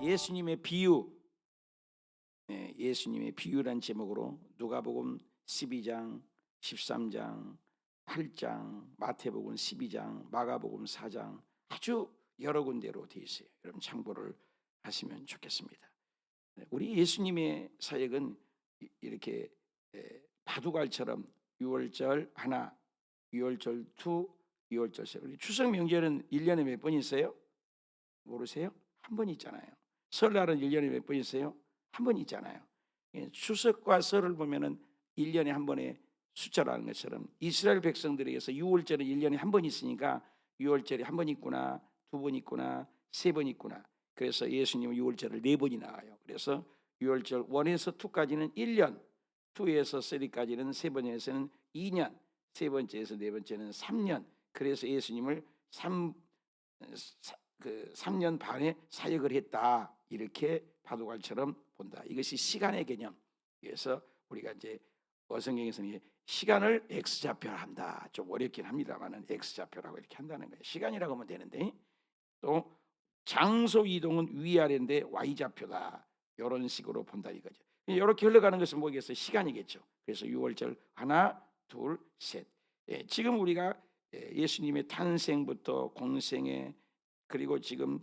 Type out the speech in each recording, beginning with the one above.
예수님의 비유, 예수님의 비유란 제목으로 누가복음 12장, 13장, 8장, 마태복음 12장, 마가복음 4장 아주 여러 군데로 되어 있어요. 여러분 참고를 하시면 좋겠습니다. 우리 예수님의 사역은 이렇게 바둑알처럼 6월절 하나, 6월절 투, 6월절 세. 우리 추석 명절은 1년에 몇 번 있어요? 모르세요? 한 번 있잖아요. 설날은 1년에 몇 번 있어요? 한 번 있잖아요. 추석과 설을 보면은 1년에 한 번의 숫자라는 것처럼 이스라엘 백성들에게서 6월절은 1년에 한 번 있으니까 6월절이 한 번 있구나, 두 번 있구나, 세 번 있구나. 그래서 예수님은 6월절을 4번이 나와요. 그래서 6월절 1에서 2까지는 1년, 2에서 3까지는 세 번째에서는 2년, 세 번째에서 네 번째는 3년. 그래서 예수님을 3년 반의 사역을 했다. 이렇게 바둑알처럼 본다. 이것이 시간의 개념. 그래서 우리가 이제 어성경에서는 시간을 X좌표로 한다. 좀 어렵긴 합니다만은 X좌표라고 이렇게 한다는 거예요. 시간이라고 하면 되는데, 또 장소 이동은 위아래인데 Y좌표다. 이런 식으로 본다 이거죠. 이렇게 흘러가는 것은 뭐겠어요? 시간이겠죠. 그래서 6월절 하나, 둘, 셋. 지금 우리가 예수님의 탄생부터 공생애, 그리고 지금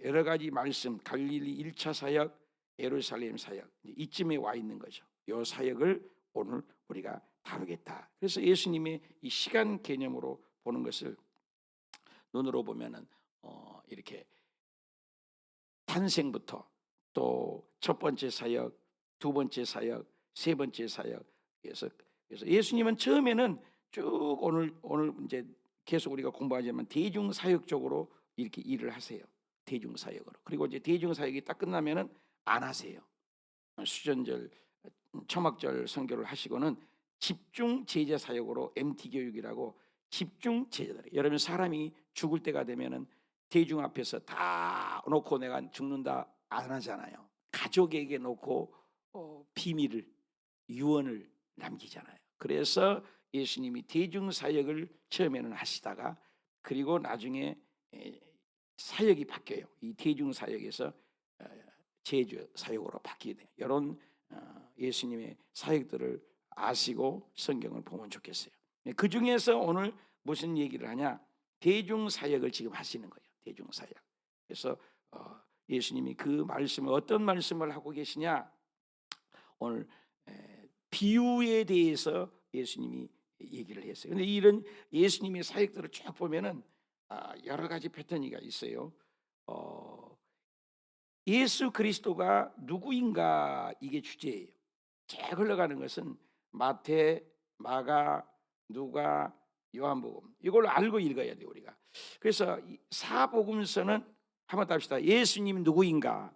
여러 가지 말씀, 갈릴리 1차 사역, 예루살렘 사역, 이쯤에 와 있는 거죠. 이 사역을 오늘 우리가 다루겠다. 그래서 예수님의 이 시간 개념으로 보는 것을 눈으로 보면은 이렇게 탄생부터 또 첫 번째 사역, 두 번째 사역, 세 번째 사역. 그래서 예수님은 처음에는 쭉 오늘 이제 계속 우리가 공부하지만 대중 사역 쪽으로 이렇게 일을 하세요. 대중 사역으로. 그리고 이제 대중 사역이 딱 끝나면은 안 하세요. 수전절, 초막절 선교를 하시고는 집중 제자 사역으로 MT 교육이라고 집중 제자들. 여러분 사람이 죽을 때가 되면은 대중 앞에서 다 놓고 내가 죽는다 안 하잖아요. 가족에게 놓고 비밀을, 유언을 남기잖아요. 그래서 예수님이 대중 사역을 처음에는 하시다가 그리고 나중에 사역이 바뀌어요. 이 대중 사역에서 제주 사역으로 바뀌게 돼요. 이런 예수님의 사역들을 아시고 성경을 보면 좋겠어요. 그 중에서 오늘 무슨 얘기를 하냐? 대중 사역을 지금 하시는 거예요. 대중 사역. 그래서 예수님이 그 말씀을 어떤 말씀을 하고 계시냐? 오늘 비유에 대해서 예수님이 얘기를 했어요. 그런데 이런 예수님의 사역들을 쭉 보면은 여러 가지 패턴이가 있어요. 예수 그리스도가 누구인가 이게 주제예요. 쭉 흘러가는 것은 마태, 마가, 누가, 요한복음 이걸 알고 읽어야 돼요 우리가. 그래서 사복음서는 한번 답시다. 예수님 누구인가?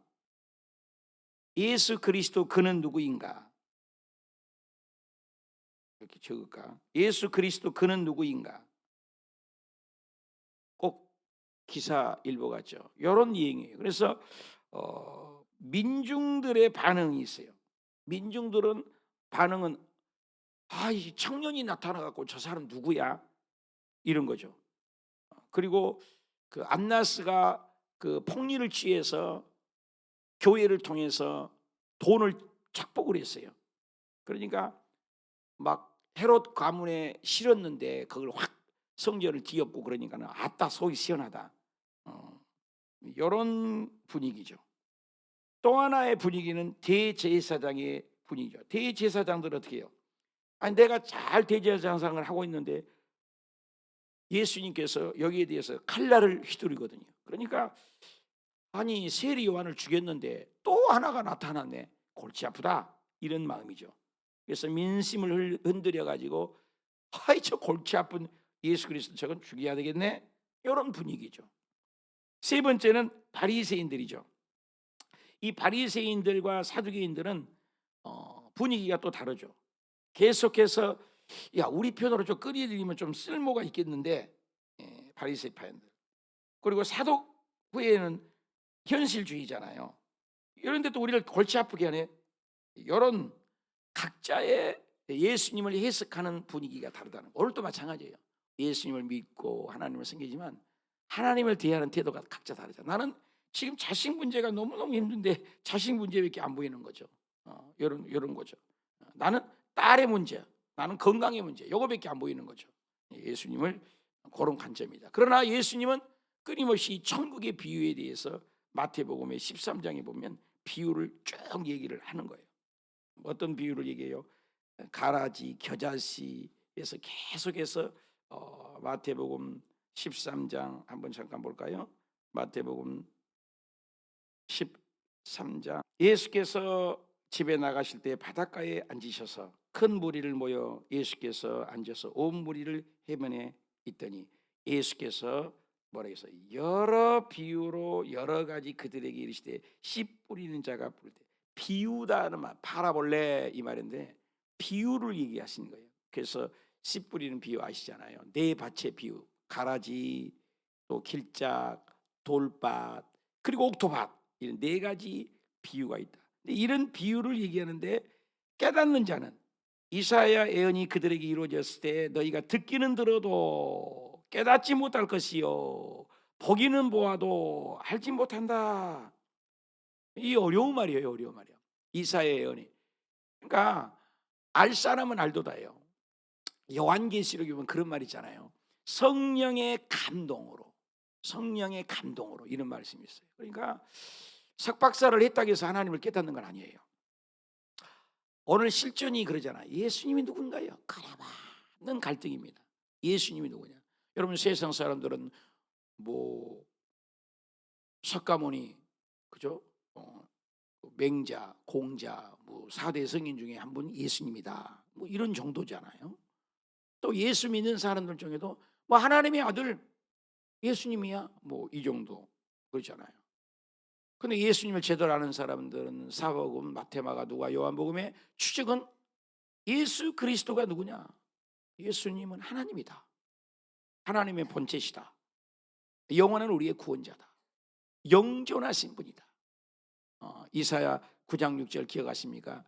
예수 그리스도 그는 누구인가? 이렇게 적을까? 예수 그리스도 그는 누구인가? 꼭 기사 일보 같죠. 이런 얘기예요. 그래서 민중들의 반응이 있어요. 민중들은 반응은 이 청년이 나타나갖고 저 사람 누구야? 이런 거죠. 그리고 그 안나스가 그 폭리를 취해서 교회를 통해서 돈을 착복을 했어요. 그러니까 막 헤롯 가문에 실었는데 그걸 확 성전을 뒤엎고 그러니까는 아따 속이 시원하다. 이런 분위기죠. 또 하나의 분위기는 대제사장의 분위기죠. 대제사장들은 어떻게 해요? 내가 잘 대제사장을 하고 있는데 예수님께서 여기에 대해서 칼날을 휘두르거든요. 그러니까 세리 요한을 죽였는데 또 하나가 나타났네. 골치 아프다. 이런 마음이죠. 그래서 민심을 흔들어 가지고 저 골치 아픈 예수 그리스도 저건 죽여야 되겠네. 이런 분위기죠. 세 번째는 바리새인들이죠. 이 바리새인들과 사두개인들은 분위기가 또 다르죠. 계속해서 우리 편으로 좀 끌어들이면 좀 쓸모가 있겠는데 바리새파인들. 그리고 사독후에는 현실주의잖아요. 이런데 또 우리를 골치 아프게 하네. 이런 각자의 예수님을 해석하는 분위기가 다르다는 거. 오늘도 마찬가지예요. 예수님을 믿고 하나님을 섬기지만 하나님을 대하는 태도가 각자 다르잖아요. 나는 지금 자식 문제가 너무너무 힘든데 자식 문제밖에 안 보이는 거죠. 이런 거죠. 나는 딸의 문제, 나는 건강의 문제, 요거밖에 안 보이는 거죠. 예수님을 그런 관점이다. 그러나 예수님은 끊임없이 천국의 비유에 대해서 마태복음의 13장에 보면 비유를 쭉 얘기를 하는 거예요. 어떤 비유를 얘기해요? 가라지, 겨자씨에서 계속해서 마태복음 13장 한번 잠깐 볼까요? 마태복음 13장, 예수께서 집에 나가실 때 바닷가에 앉으셔서 큰 무리를 모여 예수께서 앉아서 온 무리를 해변에 있더니 예수께서 뭐라 해서 여러 비유로 여러 가지 그들에게 이르시되 씨 뿌리는 자가 부를 때, 비유다는 말, 파라볼레 이 말인데 비유를 얘기하시는 거예요. 그래서 씨 뿌리는 비유 아시잖아요. 네 밭의 비유, 가라지, 또 길짝, 돌밭, 그리고 옥토밭, 이런 네 가지 비유가 있다. 이런 비유를 얘기하는데 깨닫는 자는, 이사야 예언이 그들에게 이루어졌을 때 너희가 듣기는 들어도 깨닫지 못할 것이요 보기는 보아도 알지 못한다. 이 어려운 말이에요. 어려운 말이야. 이사야 예언이. 그러니까 알 사람은 알도다예요. 요한계시록에 보면 그런 말 있잖아요. 성령의 감동으로, 성령의 감동으로, 이런 말씀이 있어요. 그러니까 석박사를 했다고 해서 하나님을 깨닫는 건 아니에요. 오늘 실전이 그러잖아요. 예수님이 누군가요? 가라바는 갈등입니다. 예수님이 누구냐? 여러분, 세상 사람들은 뭐 석가모니, 그죠? 맹자, 공자, 뭐 4대 성인 중에 한 분 예수님이다, 뭐 이런 정도잖아요. 또 예수 믿는 사람들 중에도 뭐 하나님의 아들 예수님이야, 뭐 이 정도 그렇잖아요. 근데 예수님을 제대로 아는 사람들은 사복음, 마태, 마가, 누가, 요한복음의 추적은 예수 그리스도가 누구냐? 예수님은 하나님이다. 하나님의 본체시다. 영원한 우리의 구원자다. 영존하신 분이다. 이사야 9장 6절 기억하십니까?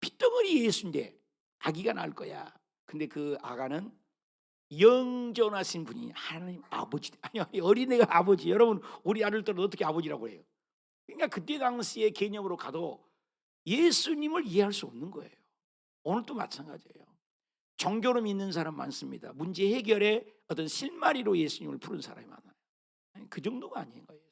핏덩어리 예수인데 아기가 날 거야. 근데 그 아가는 영존하신 분이 하나님 아버지. 아니, 어린애가 아버지. 여러분, 우리 아들들은 어떻게 아버지라고 해요? 그러니까 그때 당시의 개념으로 가도 예수님을 이해할 수 없는 거예요. 오늘도 마찬가지예요. 종교로 믿는 사람 많습니다. 문제 해결에 어떤 실마리로 예수님을 푸는 사람이 많아요. 아니, 그 정도가 아닌 거예요.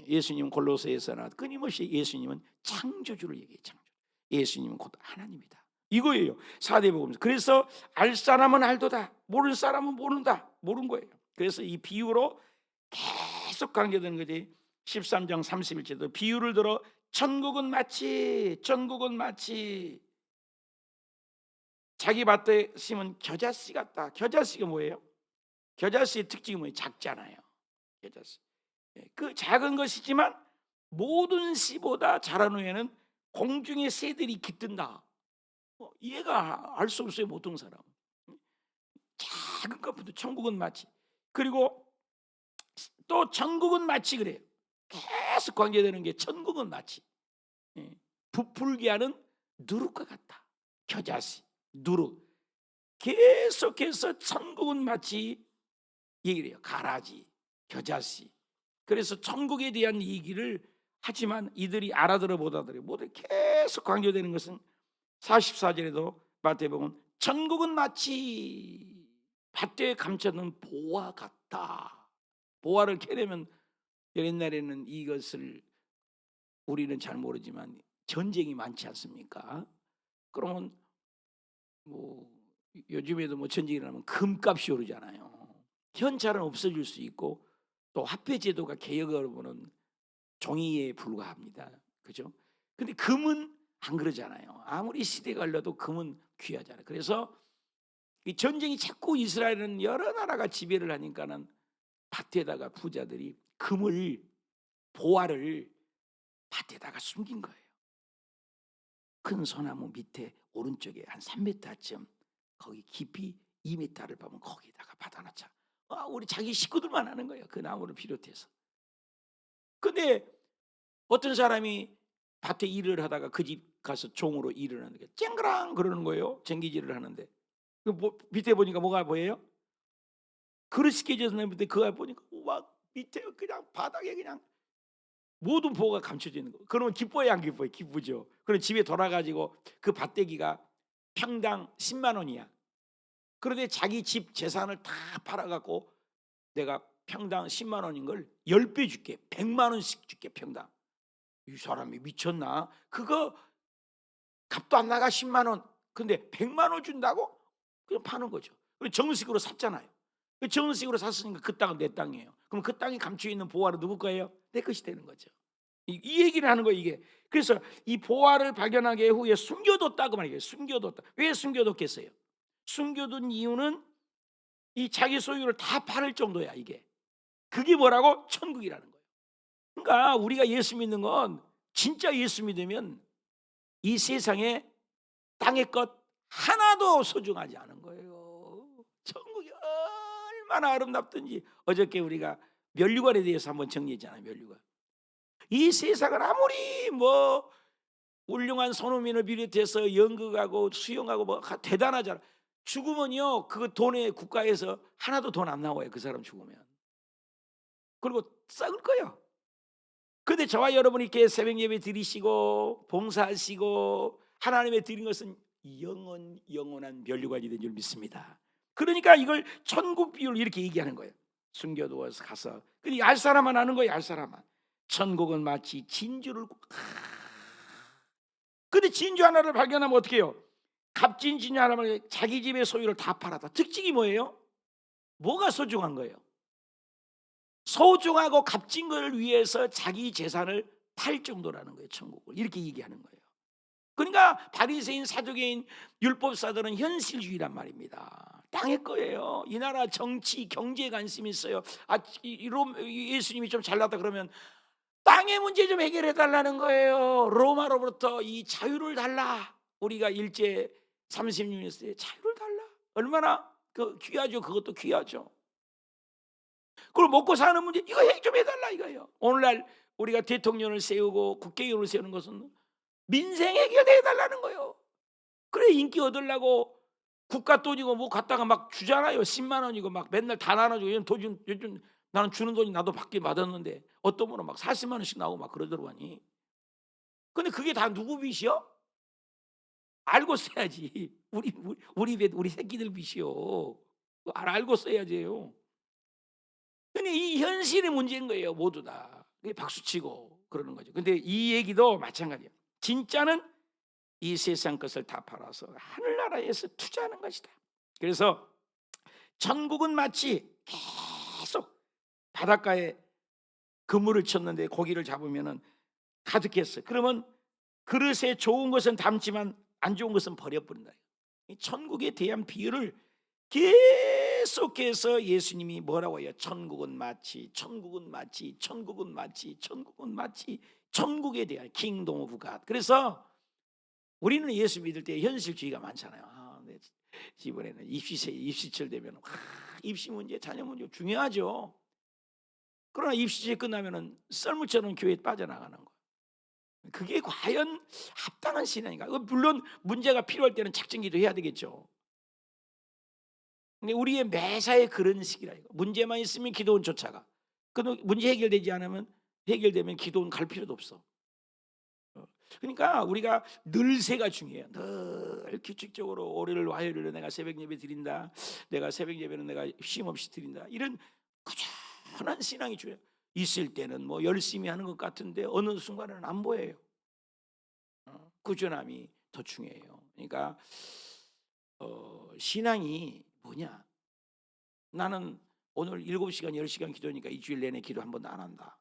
예수님 골로새에서나 끊임없이 예수님은 창조주를 얘기해요. 창조. 예수님은 곧 하나님이다. 이거예요. 사대복음. 그래서 알 사람은 알도다, 모르는 사람은 모른다, 모르는 거예요. 그래서 이 비유로 계속 강조되는 거지. 13장 31절도 비유를 들어 천국은 마치 자기 밭에 심은 겨자씨 같다. 겨자씨가 뭐예요? 겨자씨의 특징이 뭐예요? 작잖아요. 겨자씨. 그 작은 것이지만 모든 씨보다 자란 후에는 공중의 새들이 깃든다. 이해가 알 수 없어요, 보통 사람. 작은 것부터 천국은 마치. 그리고 또 천국은 마치 그래요. 계속 관계되는 게 천국은 마치 부풀게 하는 누룩과 같다. 겨자씨, 누룩. 계속해서 천국은 마치 얘기를 해요. 가라지, 겨자씨. 그래서 천국에 대한 얘기를 하지만 이들이 알아들어 못 알아들어요. 모두 계속 강조되는 것은 44절에도 마태복음 천국은 마치 밭에 감춰둔 보화 같다. 보화를 캐려면 옛날에는 이것을 우리는 잘 모르지만 전쟁이 많지 않습니까? 그러면 뭐 요즘에도 뭐 전쟁이 일어나면 금값이 오르잖아요. 현찰은 없어질 수 있고 또 화폐 제도가 개혁을 보는 종이에 불과합니다. 그죠? 근데 금은 안 그러잖아요. 아무리 시대가 흘러도 금은 귀하잖아요. 그래서 이 전쟁이 자꾸 이스라엘은 여러 나라가 지배를 하니까는 밭에다가 부자들이 금을, 보화를 밭에다가 숨긴 거예요. 큰 소나무 밑에 오른쪽에 한 3m쯤 거기 깊이 2m를 보면 거기다가 받아놨자. 우리 자기 식구들만 하는 거예요. 그 나무를 비롯해서. 근데 어떤 사람이 밭에 일을 하다가 그 집 가서 종으로 일을 하는 게 쨍그랑 그러는 거예요. 쟁기질을 하는데 밑에 보니까 뭐가 보여요? 그릇이 깨져서 내는데 그거 보니까 막 밑에 그냥 바닥에 그냥 모든 보호가 감춰져 있는 거. 그러면 기뻐요, 안 기뻐요? 기쁘죠. 그럼 집에 돌아가지고 그 밭대기가 평당 10만 원이야. 그런데 자기 집 재산을 다 팔아갖고 내가 평당 10만 원인 걸 10배 줄게, 100만 원씩 줄게 평당. 이 사람이 미쳤나? 그거 값도 안 나가 10만 원. 근데 100만 원 준다고? 그냥 파는 거죠. 정식으로 샀잖아요. 정식으로 샀으니까 그 땅은 내 땅이에요. 그럼 그 땅이 감춰 있는 보화는 누구 거예요? 내 것이 되는 거죠. 이 얘기를 하는 거예요, 이게. 그래서 이 보화를 발견하게 후에 숨겨뒀다고 말이에요. 숨겨뒀다. 왜 숨겨뒀겠어요? 숨겨둔 이유는 이 자기 소유를 다 팔을 정도야, 이게. 그게 뭐라고? 천국이라는 거예요. 그러니까 우리가 예수 믿는 건, 진짜 예수 믿으면 이 세상에 땅의 것 하나도 소중하지 않은 거예요. 천국이 얼마나 아름답든지. 어저께 우리가 면류관에 대해서 한번 정리했잖아요. 면류관. 이 세상은 아무리 뭐 훌륭한 선우민을 비롯해서 연극하고 수영하고 뭐 대단하잖아. 죽으면요, 그 돈에 국가에서 하나도 돈 안 나와요. 그 사람 죽으면. 그리고 썩을 거예요. 그런데 저와 여러분이 이렇게 새벽 예배 드리시고 봉사하시고 하나님의 드린 것은 영원한 면류관이 된 줄 믿습니다. 그러니까 이걸 천국 비유를 이렇게 얘기하는 거예요. 숨겨두어서 가서. 근데 알 사람만 아는 거예요. 알 사람만. 천국은 마치 진주를. 근데 진주 하나를 발견하면 어떻게 해요? 값진 진주 하나를 자기 집의 소유를 다 팔았다. 특징이 뭐예요? 뭐가 소중한 거예요? 소중하고 값진 걸 위해서 자기 재산을 팔 정도라는 거예요. 천국을 이렇게 얘기하는 거예요. 그러니까 바리새인, 사두개인, 율법사들은 현실주의란 말입니다. 땅의 거예요. 이 나라 정치, 경제에 관심이 있어요. 예수님이 좀 잘났다 그러면 땅의 문제 좀 해결해 달라는 거예요. 로마로부터 이 자유를 달라. 우리가 일제 36년에 자유를 달라. 얼마나 귀하죠. 그것도 귀하죠. 그걸 먹고 사는 문제, 이거 해결 좀 해달라 이거예요. 오늘날 우리가 대통령을 세우고 국회의원을 세우는 것은 민생 해결해달라는 거예요. 그래 인기 얻으려고 국가 돈이고 뭐 갖다가 막 주잖아요. 10만 원이고 막 맨날 다 나눠주고. 요즘 나는 주는 돈이 나도 받긴 받았는데 어떤 분은 막 40만 원씩 나오고 막 그러더라니. 근데 그게 다 누구 빚이요? 알고 써야지. 우리 새끼들 빚이요. 알고 써야지요. 근데 이 현실의 문제인 거예요. 모두 다. 박수치고 그러는 거죠. 근데 이 얘기도 마찬가지예요. 진짜는 이 세상 것을 다 팔아서 하늘나라에서 투자하는 것이다. 그래서 천국은 마치 계속 바닷가에 그물을 쳤는데 고기를 잡으면 가득했어요. 그러면 그릇에 좋은 것은 담지만 안 좋은 것은 버려버린다. 이 천국에 대한 비유를 계속해서 예수님이 뭐라고 해요? 천국은 마치, 천국은 마치, 천국은 마치, 천국은 마치, 천국에 대한 킹덤 오브 갓. 그래서 우리는 예수 믿을 때 현실주의가 많잖아요. 내 이번에는 입시철 되면 입시 문제, 자녀 문제 중요하죠. 그러나 입시철 끝나면은 썰물처럼 교회에 빠져나가는 거예요. 그게 과연 합당한 신앙인가? 물론 문제가 필요할 때는 작정기도 해야 되겠죠. 근데 우리의 매사에 그런 식이라 이거. 문제만 있으면 기도원 쫓아가. 문제 해결되면 기도원 갈 필요도 없어. 그러니까 우리가 늘 새가 중요해요. 늘 규칙적으로 월요일 화요일에 내가 새벽 예배 드린다. 내가 새벽 예배는 내가 쉼 없이 드린다. 이런 꾸준한 신앙이 중요해요. 있을 때는 뭐 열심히 하는 것 같은데 어느 순간에는 안 보여요. 꾸준함이 더 중요해요. 그러니까 신앙이 뭐냐? 나는 오늘 7시간 10시간 기도하니까 일주일 내내 기도 한 번도 안 한다.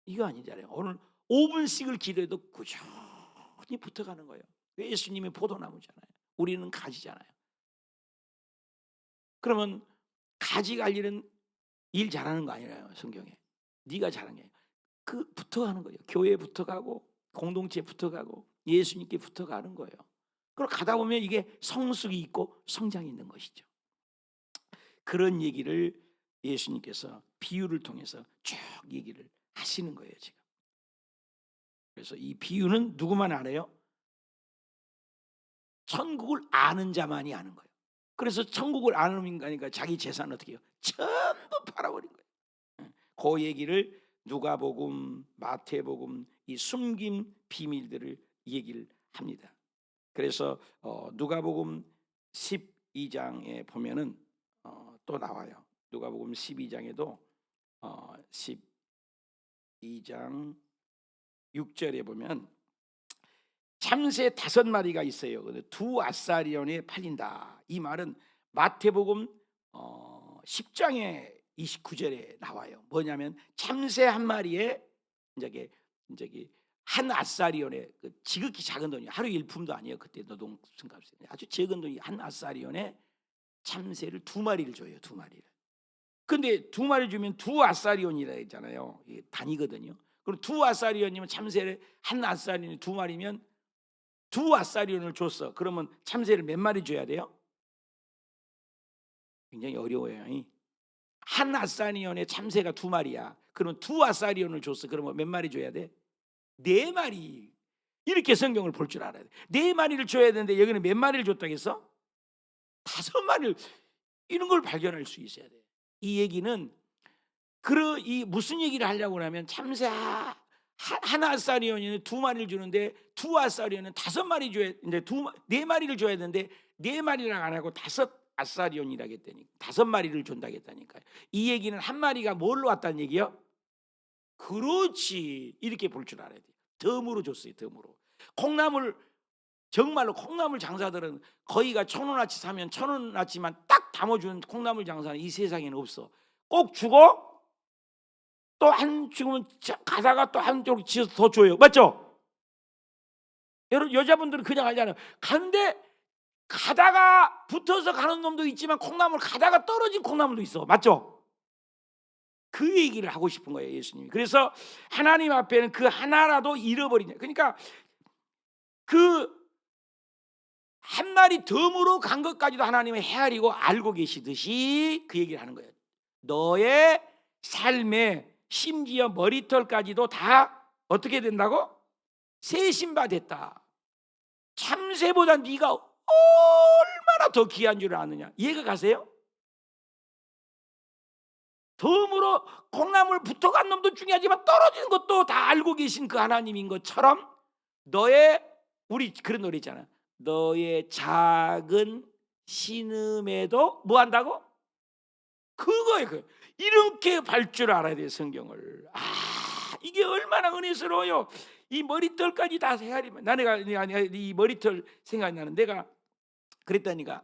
이거 아니잖아요. 오늘 5분씩을 기도해도 꾸준히 붙어가는 거예요. 예수님이 포도나무잖아요. 우리는 가지잖아요. 그러면 가지 관리는 일 잘하는 거 아니에요. 성경에. 네가 잘하는 게 그 붙어가는 거예요. 교회에 붙어가고 공동체에 붙어가고 예수님께 붙어가는 거예요. 그리고 가다 보면 이게 성숙이 있고 성장이 있는 것이죠. 그런 얘기를 예수님께서 비유를 통해서 쭉 얘기를 하시는 거예요 지금. 그래서 이 비유는 누구만 알아요? 천국을 아는 자만이 아는 거예요. 그래서 천국을 아는 인간이니까 자기 재산을 어떻게 해요? 전부 팔아버린 거예요. 그 얘기를 누가복음, 마태복음 이 숨긴 비밀들을 얘기를 합니다. 그래서 누가복음 12장에 보면은 또 나와요. 누가복음 12장에도 12장 6절에 보면 참새 5마리가 있어요. 근데 2아사리온에 팔린다. 이 말은 마태복음 10장에 29절에 나와요. 뭐냐면 참새 한 마리에 이제 한 아사리온에 지극히 작은 돈이 하루 일품도 아니에요. 그때 노동순값이 아주 적은 돈이 한 아사리온에 참새를 2마리를 줘요. 2마리를. 근데 2마리 주면 2아사리온이라 했잖아요. 이게 단위거든요. 그럼 2아사리온이면 참새를 한 아사리온에 2마리면 2아사리온을 줬어. 그러면 참새를 몇 마리 줘야 돼요? 굉장히 어려워요. 한 아사리온에 참새가 2마리야. 그럼 2아사리온을 줬어. 그러면 몇 마리 줘야 돼? 4마리. 이렇게 성경을 볼 줄 알아야 돼. 4마리를 줘야 되는데 여기는 몇 마리를 줬다고 했어? 5마리를. 이런 걸 발견할 수 있어야 돼. 이 얘기는 이 무슨 얘기를 하려고 하면 참새 한 아사리온에는 2마리를 주는데 2아사리온은 5마리 줘야, 이제 4마리를 줘야 되는데 4마리랑 안 하고 5아사리온이라고 했다니까. 5마리를 준다고 했다니까요. 이 얘기는 한 마리가 뭘로 왔다는 얘기요? 그렇지. 이렇게 볼 줄 알아야 돼요. 덤으로 줬어요. 덤으로. 정말로 콩나물 장사들은 거의가 1,000원어치 사면 1,000원어치만 딱 담아주는 콩나물 장사는 이 세상에는 없어. 꼭 주고 또 죽으면 가다가 또 한쪽 지어서 더 줘요. 맞죠? 여자분들은 그냥 알잖아요. 가는데 가다가 붙어서 가는 놈도 있지만 콩나물 가다가 떨어진 콩나물도 있어. 맞죠? 그 얘기를 하고 싶은 거예요, 예수님이. 그래서 하나님 앞에는 그 하나라도 잃어버리냐. 그러니까 그 한 마리 덤으로 간 것까지도 하나님은 헤아리고 알고 계시듯이 그 얘기를 하는 거예요. 너의 삶에 심지어 머리털까지도 다 어떻게 된다고? 세신바 됐다. 참새보다 네가 얼마나 더 귀한 줄 아느냐. 이해가 가세요? 덤으로 콩나물 붙어간 놈도 중요하지만 떨어지는 것도 다 알고 계신 그 하나님인 것처럼 우리 그런 노래 있잖아. 너의 작은 신음에도 뭐 한다고? 그거예요. 이렇게 발 줄 알아야 돼요, 성경을. 이게 얼마나 은혜스러워요. 이 머리털까지 다 헤아리면 이 머리털 생각이 나는. 내가 그랬다니까.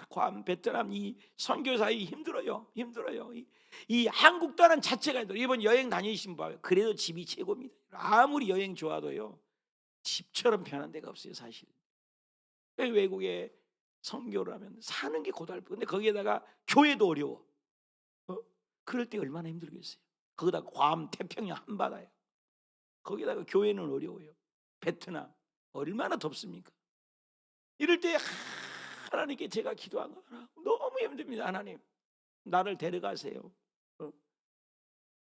괌 베트남 이 선교사이 힘들어요. 이 한국 떠난 자체가 힘들어요. 이번 여행 다니신 분 그래도 집이 최고입니다. 아무리 여행 좋아도요, 집처럼 편한 데가 없어요, 사실. 외국에 선교를 하면 사는 게 고달프. 근데 거기에다가 교회도 어려워. 그럴 때 얼마나 힘들겠어요. 거기다가 괌 태평양 한바다예요. 거기다가 교회는 어려워요. 베트남 얼마나 덥습니까? 이럴 때 하나님께 제가 기도한 거 너무 힘듭니다. 하나님, 나를 데려가세요.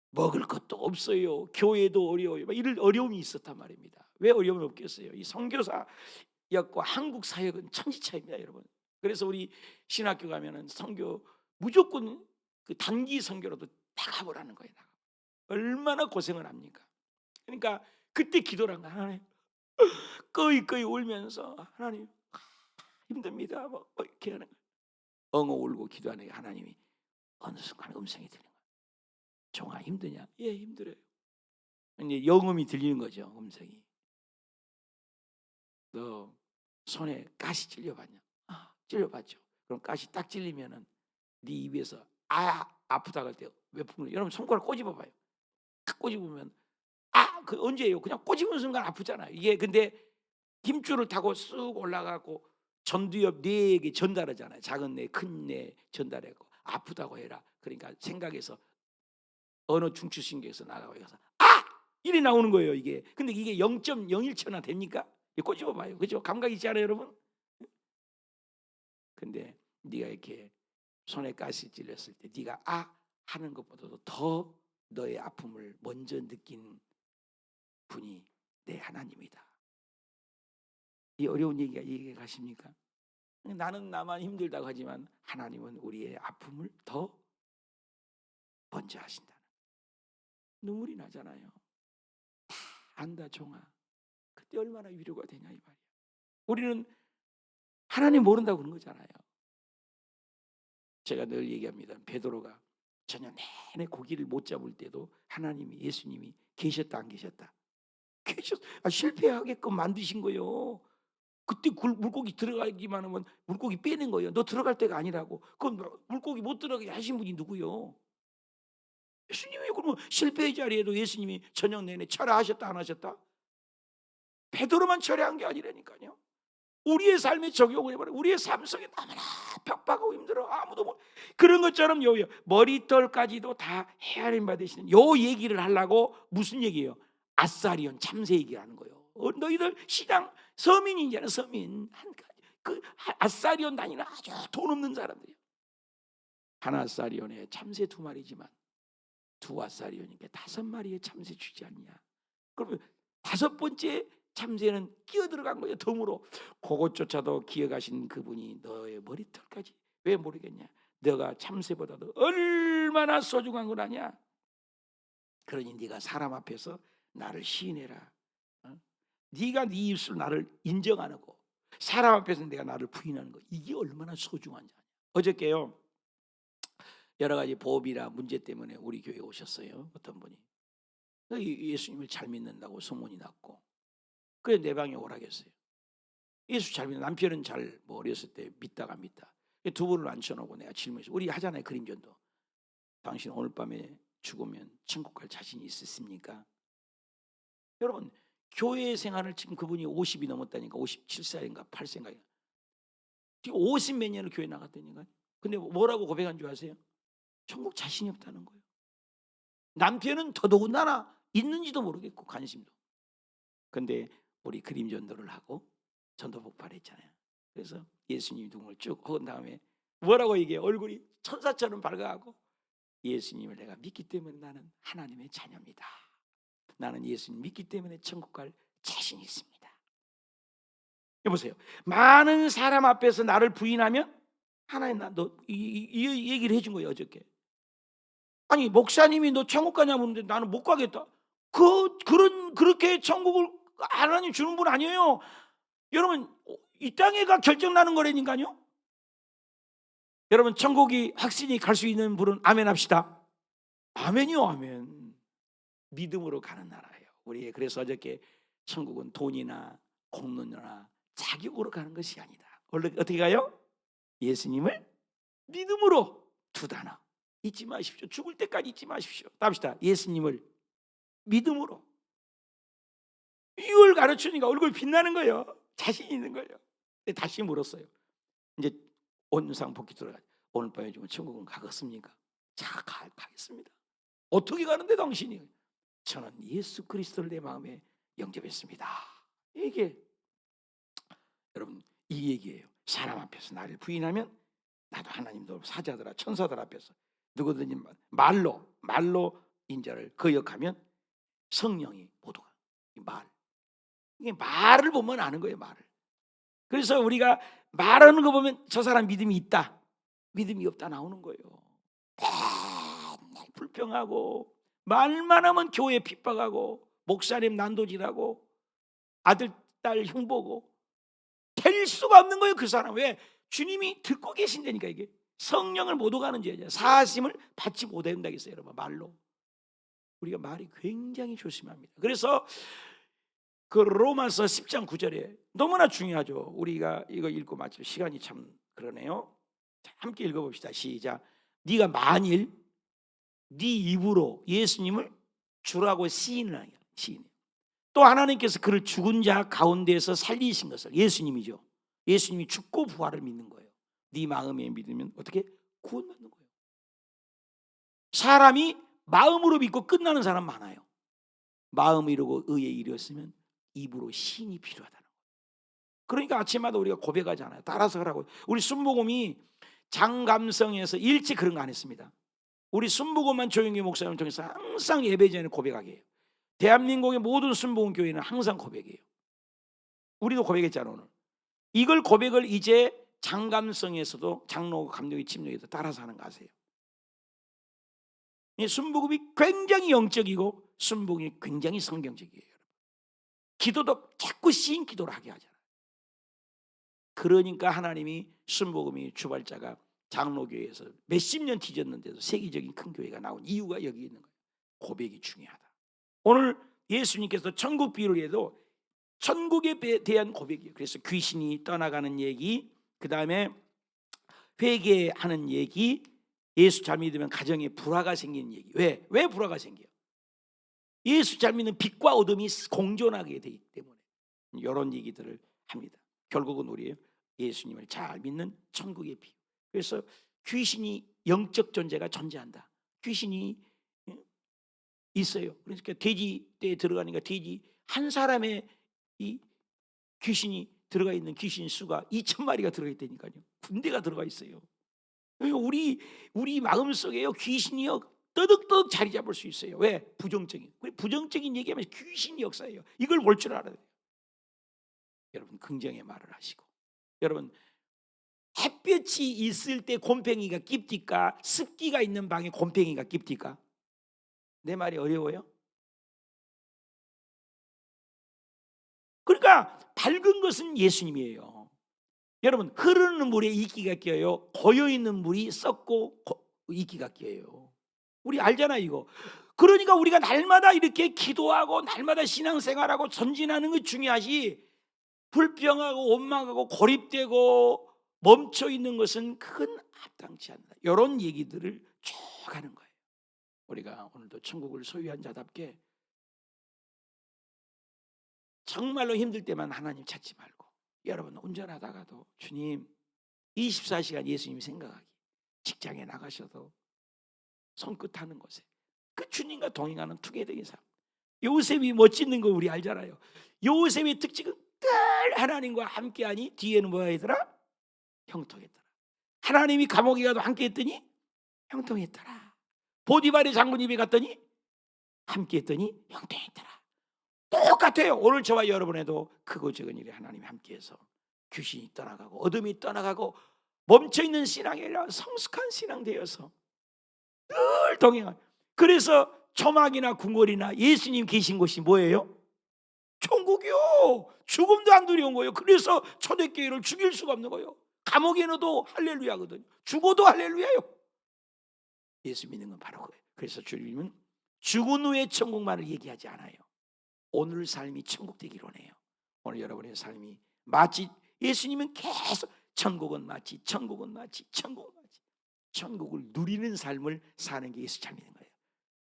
먹을 것도 없어요. 교회도 어려워요. 이런 어려움이 있었단 말입니다. 왜 어려움이 없겠어요? 이 선교사역과 한국 사역은 천지차이입니다, 여러분. 그래서 우리 신학교 가면은 선교 무조건 그 단기 선교로도 나가보라는 거예요. 얼마나 고생을 합니까? 그러니까 그때 기도를 한 거야. 하나님, 꺼이 울면서 하나님 힘듭니다. 뭐 이렇게 하는 거야. 엉엉 울고 기도하는 거야. 하나님이 어느 순간 음성이 들리는 거야. 종아 힘드냐? 예, 힘들어요. 이제 영음이 들리는 거죠. 음성이. 너 손에 가시 찔려봤냐? 찔려봤죠. 그럼 가시 딱 찔리면은 네 입에서 아프다 할 때 왜 푸는? 여러분 손가락 꼬집어봐요. 탁 꼬집으면 그 언제예요? 그냥 꼬집은 순간 아프잖아요. 이게 근데 힘줄을 타고 쑥 올라가고 전두엽 뇌에게 전달하잖아요. 작은 뇌, 큰 뇌 전달하고 아프다고 해라. 그러니까 생각에서 언어 중추신경에서 나가고 해서 이리 나오는 거예요, 이게. 근데 이게 0.01초나 됩니까? 꼬집어봐요. 그죠? 감각 있지 않아요, 여러분? 근데 네가 이렇게 손에 가시 찔렸을 때 네가 하는 것보다도 더 너의 아픔을 먼저 느낀 분이 내 하나님이다. 이 어려운 얘기가 이해가 가십니까? 나는 나만 힘들다고 하지만 하나님은 우리의 아픔을 더 먼저 하신다. 눈물이 나잖아요. 다 안다 종아. 그때 얼마나 위로가 되냐 이 말이야. 우리는 하나님 모른다고 그런 거잖아요. 제가 늘 얘기합니다. 베드로가 저녁 내내 고기를 못 잡을 때도 하나님이 예수님이 계셨다 안 계셨다? 실패하게끔 만드신 거예요. 그때 물고기 들어가기만 하면 물고기 빼낸 거예요. 너 들어갈 때가 아니라고. 그럼 물고기 못 들어가게 하신 분이 누구요? 예수님이. 그러면 실패의 자리에도 예수님이 저녁 내내 철회하셨다 안 하셨다? 베드로만 철회한 게 아니라니까요. 우리의 삶에 적용을 해버려. 우리의 삶 속에 너무나 벽박하고 힘들어. 아무도 못. 그런 것처럼 머리털까지도 다 헤아림 받으시는 요 얘기를 하려고 무슨 얘기예요? 아사리온 참새 얘기를 하는 거예요. 너희들 시장 서민이잖아. 서민. 그 아사리온 다니는 아주 돈 없는 사람들이에요. 한 아사리온에 참새 2마리지만 2아사리온이니까 5마리의 참새 주지 않냐. 그러면 5번째 참새는 끼어들어간 거예요. 덤으로. 그것조차도 기억하신 그분이 너의 머리털까지 왜 모르겠냐. 너가 참새보다도 얼마나 소중한 걸 아냐. 그러니 네가 사람 앞에서 나를 시인해라. 네가 네 입술로 나를 인정하는 거, 사람 앞에서 내가 나를 부인하는 거, 이게 얼마나 소중한지. 어저께요 여러 가지 보험이나 문제 때문에 우리 교회에 오셨어요. 어떤 분이 예수님을 잘 믿는다고 소문이 났고, 그래 내 방에 오라겠어요. 예수 잘 믿는 남편은 잘 어렸을 때 믿다가 믿다. 두 분을 앉혀놓고 내가 질문했어요. 우리 하잖아요 그림전도. 당신 오늘 밤에 죽으면 천국 갈 자신이 있으십니까? 여러분 교회 생활을 지금 그분이 50이 넘었다니까. 57살인가 8세인가. 지금 50몇 년을 교회 나갔다니까요. 근데 뭐라고 고백한 줄 아세요? 천국 자신이 없다는 거예요. 남편은 더더군다나 있는지도 모르겠고 관심도. 근데 우리 그림 전도를 하고 전도 폭발했잖아요. 그래서 예수님 등을 쭉 헌 다음에 뭐라고 얘기해? 얼굴이 천사처럼 밝아가고, 예수님을 내가 믿기 때문에 나는 하나님의 자녀입니다. 나는 예수님 믿기 때문에 천국 갈 자신이 있습니다. 여보세요. 많은 사람 앞에서 나를 부인하면 하나님 이 얘기를 해준 거예요 어저께. 아니 목사님이 너 천국 가냐 묻는데 나는 못 가겠다. 그렇게 천국을 하나님 주는 분 아니에요. 여러분 이 땅에가 결정나는 거라니까요. 여러분 천국이 확신이 갈 수 있는 분은 아멘 합시다. 아멘이요 아멘. 믿음으로 가는 나라예요. 우리 그래서 어저께 천국은 돈이나 공론이나 자격으로 가는 것이 아니다. 원래 어떻게 가요? 예수님을 믿음으로. 2단어 잊지 마십시오. 죽을 때까지 잊지 마십시오. 답시다. 예수님을 믿음으로. 이걸 가르치니까 얼굴 빛나는 거예요. 자신 있는 거예요. 다시 물었어요. 이제 온상 복귀 들어가. 오늘 밤에 좀 천국은 가겠습니까? 자, 가겠습니다. 어떻게 가는데 당신이? 저는 예수 그리스도를 내 마음에 영접했습니다. 이게 여러분 이 얘기예요. 사람 앞에서 나를 부인하면 나도 하나님도 사자들아 천사들 앞에서 누구든지 말로 인자를 거역하면 성령이 모두가 이게 말을 보면 아는 거예요. 말을. 그래서 우리가 말하는 거 보면 저 사람 믿음이 있다, 믿음이 없다 나오는 거예요. 맨날 불평하고 말만 하면 교회 핍박하고 목사님 난도질하고 아들 딸 흉보고 될 수가 없는 거예요. 그 사람. 왜? 주님이 듣고 계신다니까. 이게 성령을 못 오가는 죄죠. 사하심을 받지 못한다 했어요. 여러분 말로. 우리가 말이 굉장히 조심합니다. 그래서 그 로마서 10장 9절에 너무나 중요하죠. 우리가 이거 읽고 마칠 시간이 참 그러네요. 자, 함께 읽어봅시다. 시작. 네가 만일 네 입으로 예수님을 주라고 시인을 하냐. 또 하나님께서 그를 죽은 자 가운데에서 살리신 것을, 예수님이죠. 예수님이 죽고 부활을 믿는 거예요. 네 마음에 믿으면 어떻게? 구원받는 거예요. 사람이 마음으로 믿고 끝나는 사람 많아요. 마음을 이루고 의에 이르렀으면 입으로 신이 필요하다는 거예요. 그러니까 아침마다 우리가 고백하잖아요. 따라서 하라고. 우리 순복음이 장감성에서 일찍 그런 거 안 했습니다. 우리 순복음만 조용히 목사님을 통해서 항상 예배 전에 고백하게 해요. 대한민국의 모든 순복음 교회는 항상 고백이에요. 우리도 고백했잖아 오늘. 이걸 고백을 이제 장감성에서도 장로 감독의 침례에도 따라서 하는 거 아세요? 이 순복음이 굉장히 영적이고 순복음이 굉장히 성경적이에요. 기도도 자꾸 시인 기도를 하게 하잖아요. 그러니까 하나님이 순복음이 주발자가 장로교회에서 몇십 년 뒤졌는데도 세계적인 큰 교회가 나온 이유가 여기 있는 거예요. 고백이 중요하다. 오늘 예수님께서 천국 비유를 해도 천국에 대한 고백이에요. 그래서 귀신이 떠나가는 얘기, 그 다음에 회개하는 얘기, 예수 잘 믿으면 가정에 불화가 생기는 얘기. 왜 불화가 생겨요? 예수 잘 믿는 빛과 어둠이 공존하게 되기 때문에 이런 얘기들을 합니다. 결국은 우리 예수님을 잘 믿는 천국의 비유. 그래서 귀신이 영적 존재가 존재한다. 귀신이 있어요. 그러니까 돼지떼에 들어가니까 돼지 한 사람의 이 귀신이 들어가 있는 귀신 수가 2,000마리가 들어가 있다니까요. 군대가 들어가 있어요. 우리 마음속에요 귀신이요 떠득떠득 자리 잡을 수 있어요. 왜? 부정적인 얘기하면 귀신이 역사예요. 이걸 볼 줄 알아야 돼요. 여러분 긍정의 말을 하시고, 여러분 햇볕이 있을 때 곰팡이가 깁니까? 습기가 있는 방에 곰팡이가 깁니까? 내 말이 어려워요? 그러니까 밝은 것은 예수님이에요. 여러분 흐르는 물에 이끼가 껴요. 고여있는 물이 썩고 이끼가 껴요. 우리 알잖아 이거. 그러니까 우리가 날마다 이렇게 기도하고 날마다 신앙생활하고 전진하는 거 중요하지, 불평하고 원망하고 고립되고 멈춰있는 것은 그건 합당치 않다. 이런 얘기들을 쭉 하는 거예요. 우리가 오늘도 천국을 소유한 자답게 정말로 힘들 때만 하나님 찾지 말고, 여러분 운전하다가도 주님 24시간 예수님 생각하기, 직장에 나가셔도 손끝 하는 곳에 그 주님과 동행하는 투게더의 삶. 요셉이 멋지는 거 우리 알잖아요. 요셉의 특징은 늘 하나님과 함께하니 뒤에는 뭐가 있더라? 형통했더라. 하나님이 감옥에 가도 함께했더니 형통했더라. 보디발의 장군 집에 갔더니 함께했더니 형통했더라. 똑같아요. 오늘 저와 여러분에도 크고 작은 일에 하나님이 함께해서 귀신이 떠나가고 어둠이 떠나가고 멈춰있는 신앙이 아니라 성숙한 신앙 되어서 늘 동행한. 그래서 초막이나 궁궐이나 예수님 계신 곳이 뭐예요? 천국이요. 죽음도 안 두려운 거예요. 그래서 초대교회를 죽일 수가 없는 거예요. 감옥에 넣어도 할렐루야거든요. 죽어도 할렐루야요. 예수 믿는 건 바로 그거예요. 그래서 주님은 죽은 후의 천국만을 얘기하지 않아요. 오늘 삶이 천국 되기로 해요. 오늘 여러분의 삶이 마치 예수님은 계속 천국은 마치 천국은 마치 천국은 마치 천국을 누리는 삶을 사는 게 예수 잘 믿는 거예요.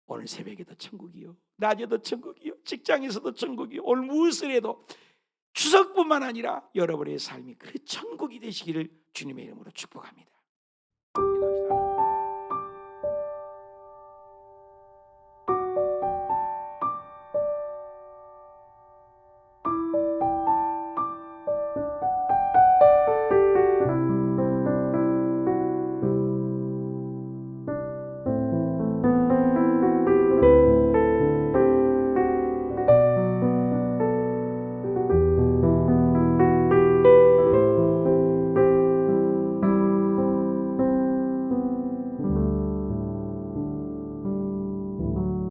오늘 새벽에도 천국이요, 낮에도 천국이요, 직장에서도 천국이요, 오늘 무엇을 해도 추석뿐만 아니라 여러분의 삶이 그 천국이 되시기를 주님의 이름으로 축복합니다.